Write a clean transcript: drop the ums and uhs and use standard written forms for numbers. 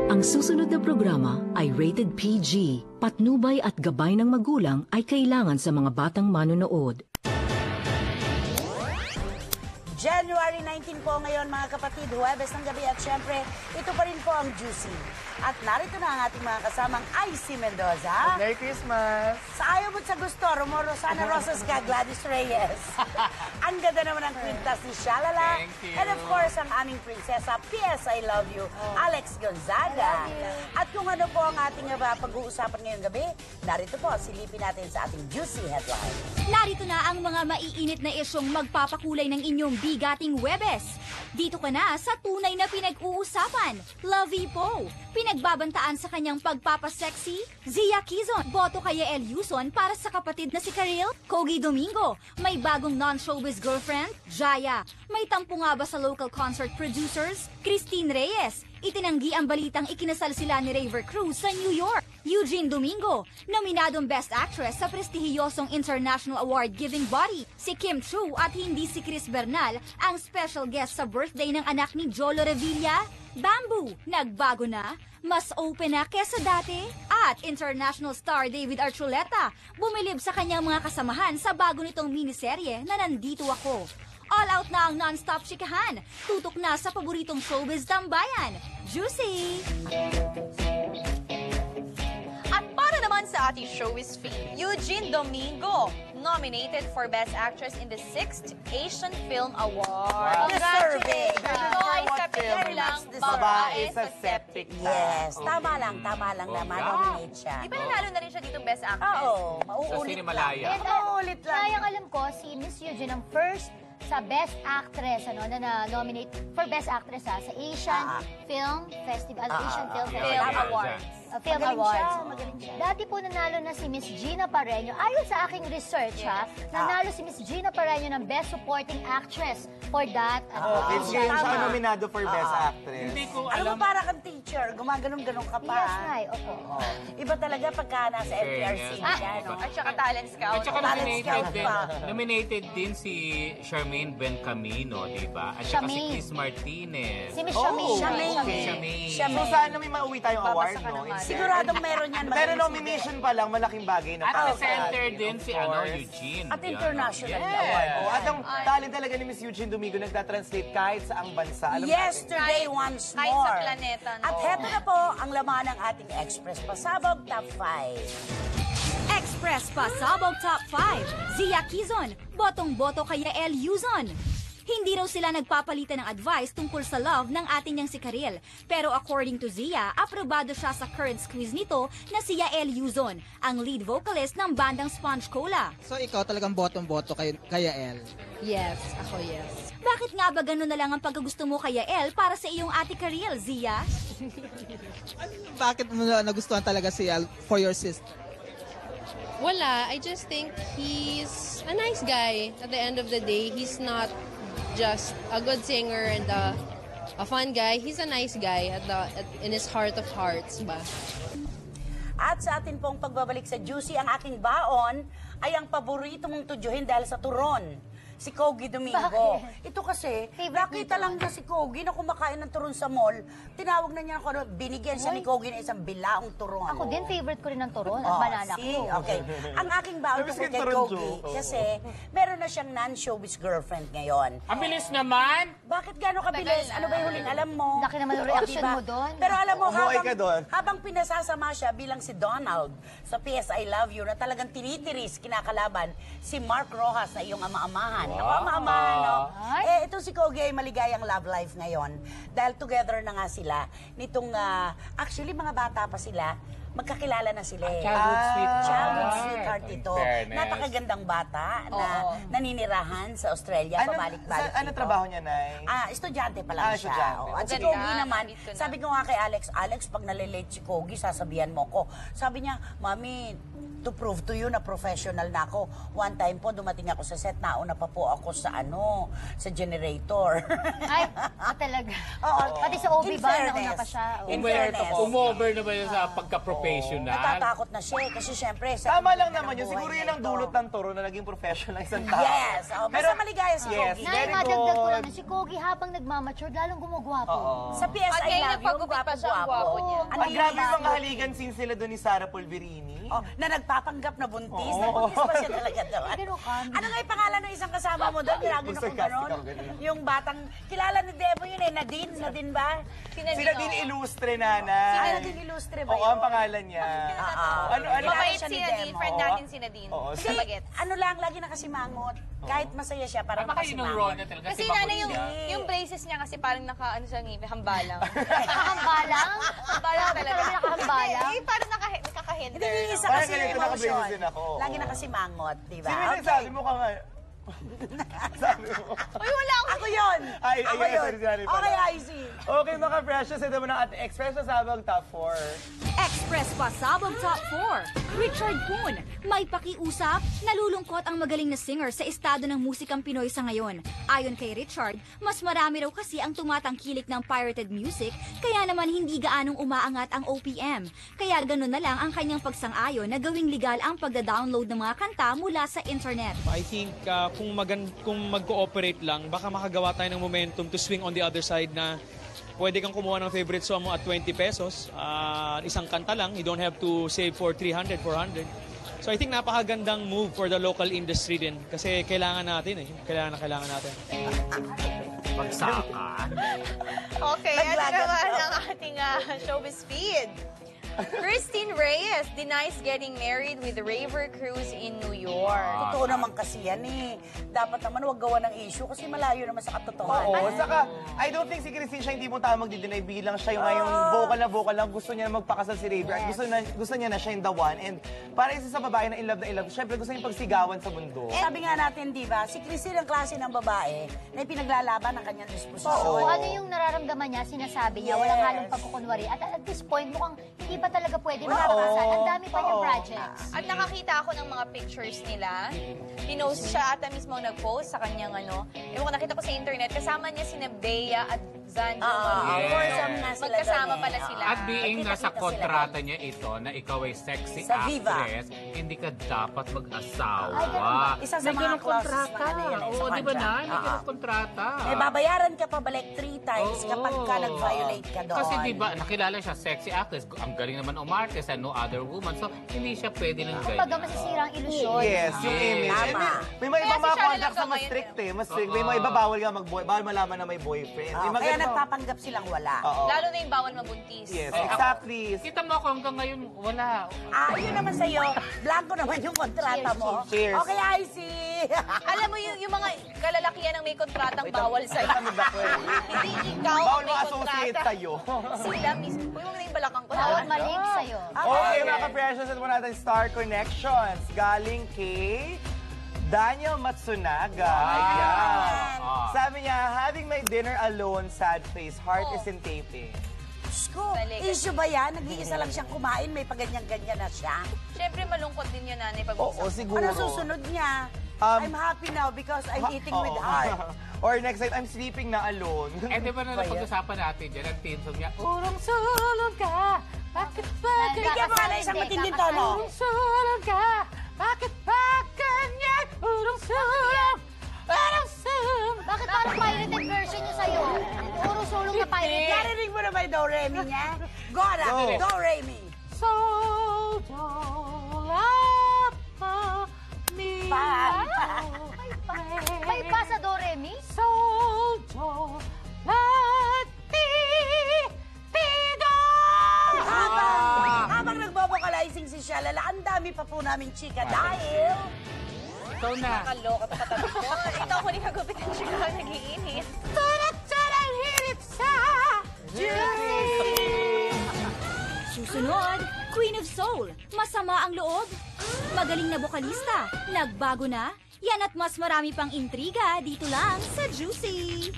Ang susunod na programa ay rated PG. Patnubay at gabay ng magulang ay kailangan sa mga batang manonood. January 19 po ngayon mga kapatid, Huwebes ng gabi at syempre, ito pa rin po ang Juicy. At narito na ang ating mga kasamang Icy Mendoza. Merry Christmas! Sa ayaw mo't sa gusto, Rosana Rosas ka, Gladys Reyes. Ang ganda naman ng kwintas ni Shalala. Thank you. And of course, ang aming prinsesa, P.S. I Love You, Alex Gonzaga. At kung ano po ang ating pag-uusapan ngayong gabi, narito po, silipin natin sa ating Juicy Headline. Narito na ang mga maiinit na isyong magpapakulay ng inyong bigating Huwebes. Dito ka na sa tunay na pinag-uusapan. Lovey Poe, pinagbabantaan sa kanyang pagpapasexy. Zia Quizon, boto kay El Yuson para sa kapatid na si Karil. Kogi Domingo, may bagong non-showbiz girlfriend. Jaya, may tampo nga ba sa local concert producers? Christine Reyes, itinanggi ang balitang ikinasal sila ni Raver Cruz sa New York. Eugene Domingo, nominadong Best Actress sa prestihiyosong international award-giving body. Si Kim Chu at hindi si Chris Bernal ang special guest sa birthday ng anak ni Jolo Revilla. Bamboo, nagbago na, mas open na kesa dati. At international star David Archuleta, bumilib sa kanyang mga kasamahan sa bago nitong miniserye na Nandito Ako. All out na ang non-stop chikahan. Tutok na sa paboritong showbiz tambayan. Juicy! At para naman sa ating showbiz feed, Eugene Domingo, nominated for Best Actress in the 6th Asian Film Award. Deserving. Noy, sa picture lang, babae sa septic. Yes, tama lang naman, nominate siya. Di ba nanalo na rin siya dito Best Actress? Oo, Sa mauulit Sinimalaya. lang. Mauulit lang. Sayang alam ko, si Miss Eugene ang first sa Best Actress, na nominate for Best Actress sa Asian Film Festival, Asian Film Festival Awards. Film Magaling Awards. siya, magaling siya. Dati po nanalo na si Miss Gina Pareño. Ayon sa aking research, nanalo si Miss Gina Pareño ng Best Supporting Actress for that. It's Tama. ngayon siya nominado for Best Actress. Hindi ko Ano alam. mo, para kang teacher, gumaganong-ganong ka pa. Yes, Nay. Opo. Iba talaga pagka nasa MTRC ka, no? At saka talent scout. At saka Talent nominated scout din, pa. nominated din si Charmaine Bencamino, di ba? At saka si Charmaine. Chris Martinez. Si Miss Charmaine. Charmaine. So sana may mauwi tayong award, Babasa ka no? naman. Siguradong meron yan. Pero magaling nomination pa lang, malaking bagay na At para the sa center atin, din of si course. Eugene. At international Yes. award. Oh, at ang talent talaga ni Miss Eugene Domingo nagtatranslate kahit sa ang bansa. Alam Yesterday, Kahit- once kahit more. sa planeta, no? At heto na po ang laman ng ating Express Pasabog Top 5. Express Pasabog Top 5. Zia Quizon, botong-boto kay El Yuson. Hindi raw sila nagpapalitan ng advice tungkol sa love ng ating niyang si Karil. Pero according to Zia, aprobado siya sa current squeeze nito na si Yael Yuzon, ang lead vocalist ng bandang Sponge Cola. So ikaw talagang bottom-boto kay Yael? Yes, ako yes. Bakit nga ba gano'n na lang ang pagkagusto mo kay Yael para sa iyong ate Karil, Zia? Bakit mo nagustuhan talaga si Yael for your sister? Wala, I just think he's a nice guy. At the end of the day, he's not just a good singer and a fun guy. He's a nice guy in his heart of hearts ba? At sa atin pong pagbabalik sa Juicy, ang aking baon ay ang paborito mong tudyuhin dahil sa turon. Si Kogi Domingo. Bakit? Ito kasi, Favorite nakita nito. lang niya si Kogi na kumakain ng turon sa mall. Tinawag na niya ako, binigyan siya ni Kogi ng isang bilaong turon. Ako din, favorite ko rin ng turon at Oh, banana see? ko. Okay. Ang aking baon Tapos tungkol yung kay turon Kogi, joke. kasi meron na siyang non-showbiz girlfriend ngayon. Ang bilis naman! Bakit gano'n kabilis? Ano ba yung huling alam mo? Laki naman yung O, reaction diba? mo doon. Pero alam mo, Umuwi ka doon. habang pinasasama siya bilang si Donald sa PS I Love You na talagang tinitiris, kinakalaban si Mark Rojas na iyong ama-amahan. Ako, ama-amahan, no? Eh, ito si Kogi ay maligayang love life ngayon. Dahil together na nga sila. Nitong, actually, mga bata pa sila. Magkakilala na sila eh. Childhood sweetheart. Childhood sweetheart ito. Fairness. Napakagandang bata na naninirahan sa Australia, pabalik-balik Ano dito. trabaho niya, Nay? Estudyante pa lang siya. Estudyante. Oh, at si Ganda. Kogi naman, Dito na. sabi ko nga kay Alex, pag nalilate si Kogi, sasabihan mo ko. Sabi niya, Mami, to prove to you na professional na ako. One time po, dumating ako sa set, nauna pa po ako sa sa generator. Ay, talaga. Oo. Pati sa OB In ba, fairness. nauna pa siya. In Umover fairness. umover na ba yun sa pagka-professional professional. Natatakot na siya kasi syempre... sa Tama lang ng naman yun. buhay Siguro na yun ang ito. dulot ng turo na naging professional isang tao. Yes. Oh, basta maligaya si yes, Kogi. Nay, very madagdag ko lang, good. si Kogi habang nagmamature, lalong gumugwapo. Sa PS At I ngayon, Love You, nagpagupit pa siya, ang gwapo niya. Ano Ang grabe yun, yung mga haligan scenes sila doon ni Sarah Pulverini. Oh, na nagpapanggap na buntis. Oo. Nabuntis pa siya talaga doon. Ganun ka. Ano nga yung pangalan ng isang kasama mo doon? Lagi na kung Sarcastic gano'n. ako, ganun. Yung batang, kilala ni Debo yun eh, Nadine. Nadine ba? Sila din Ilustre, Nana. Ah, Nadine Ilustre ba Oo, yun? ang pangalan niya. Ano? Mabait siya si ni Nadine, Demo. friend natin si Nadine. Oo, Sa Kasi, bagets. ano lang, lagi nakasimangot. Kahit masaya siya, parang Baka yun ang role nakasimangot. niya talaga. Kasi si nana Makuya. yung braces niya kasi parang ano siya ngipin, hambalang. Nakahambalang? Hambalang talaga. Talaga nakahambalang? Eh, parang nakaka-hinder. Hindi, yung isa Parang kasi yung ganito, emotion. nakabraces din ako. Lagi nakasimangot, di ba? Sino yung sabi mo ka nga? Sabi mo. Uy, wala ako. Ako yun! Ay, Ako ayun, yun! sorry, pala. Okay, Icy. Okay, mga precious, ito mo na at Express sa Sabang Top 4. Express Pasabog Top 4. Richard Poon, may pakiusap, nalulungkot ang magaling na singer sa estado ng musikang Pinoy sa ngayon. Ayon kay Richard, mas marami raw kasi ang tumatangkilik ng pirated music, kaya naman hindi gaanong umaangat ang OPM. Kaya ganun na lang ang kanyang pagsang-ayon na gawing legal ang pagda-download ng mga kanta mula sa internet. I think kung mag-cooperate lang, baka makagawa tayo ng momentum to swing on the other side na pwede kang kumuha ng favorite song mo at 20 pesos. Isang kanta lang, you don't have to save for 300, 400. So I think napakagandang move for the local industry din kasi kailangan natin kailangan natin. Pagsakan. Okay, ano naman ang ating showbiz feed? Christine Reyes denies getting married with raver Cruz in New York. Totoo naman kasi yan eh. Dapat naman huwag gawa ng issue kasi malayo naman sa katotohanan. Oo, saka, I don't think si Christine siya hindi mo tama magdi-deny bilang siya yung ngayong vocal na vocal lang. Gusto niya magpakasal si Raver. At gusto niya na siya yung the one. And para isa sa babae na in love, syempre gusto niya pagsigawan sa mundo. Sabi nga natin, di ba, si Christine ang klase ng babae na pinaglalaban ng kanyang disposisyon. So, ano yung nararamdaman niya, sinasabi niya, walang halong pagkukunwari. At this point, mukhang hindi pa talaga pwede makakasal. Ang dami pa niyang projects. At nakakita ako ng mga pictures nila. Pinost siya ata mismo nag-post sa kanyang Ewan ko, nakita ko sa internet, kasama niya si Bea at Zanjo. Magkasama pala sila. At being nasa kontrata niya ito na ikaw ay sexy Sa Viva. actress, hindi ka dapat mag-asawa. Ay, ganun ba? Isa sa May mga ganung clauses kontrata. ng ano yun, sa Oo, di ba na? contract. May ganung kontrata. May babayaran ka pa balik 3 times Oo. kapag ka nag-violate ka doon. Kasi di ba, nakilala siya, sexy actress. Ang galing naman umartist and no other woman. So, hindi siya pwede ng Kumbaga ganyan. masisira ang ilusyon. Yes, yung image. Tama. May mga Kaya ibang si mga Charlotte contracts na lang mas ngayon strict eh. Mas strict. May mga iba bawal nga bawal malaman na may boyfriend. May mga Kaya ganun. nagpapanggap silang wala. Oo. Lalo na yung bawal mabuntis. Yes, Eh, exactly. Kita mo ako hanggang ngayon, wala. Yun naman sa'yo. Blanco naman yung kontrata mo. Cheers. Okay, Icy. Alam mo, yung mga kalalakihan ang may kontratang bawal sa'yo. Kami ba ko eh? Hindi ikaw Bawal ang may ma-associate kontrata. sa'yo. Sila mismo. Uy, huwag na yung balakang ko. Bawat malik sa'yo. Okay, mga ka-precious, ito po natin Star Connections. Galing kay Daniel Matsunaga. Ayan. Sabi niya, having my dinner alone, sad face, heart isn't taping. Sko, Balik. issue ba yan? Nag-iisa lang siyang kumain, may paganyan-ganyan na siya. Siyempre, malungkot din yun, nanay, pag Oo, siguro. Ano susunod niya? I'm happy now because I'm eating with Oo. heart. Or next night, I'm sleeping na alone. Eh, di ba na napag-usapan natin dyan, ang team song niya, Urong sulong ka, bakit ba Bigyan mo ka na isang matinding tono. Urong sulong ka, bakit ba ganyan? Urong sulong, urong sulong. Bakit parang pirated version niya sa'yo? Puro sulong na pirated. Narinig mo na ba yung do-re-mi niya? Go na, Go. do-re-mi. So, dolapa, mi, May pa sa Do-Re-Mi? so, dolati, tido. Habang nagbo-vocalizing si Shalala, ang dami pa po namin chika dahil... Ikaw na. Nakaloka pa katabi ko. Ikaw ko ni kagupit ang siya nag-iinit. Turat-turat hirit sa Susunod, Queen of Soul, masama ang loob. Magaling na bokalista, nagbago na. Yan at mas marami pang intriga dito lang sa Juicy.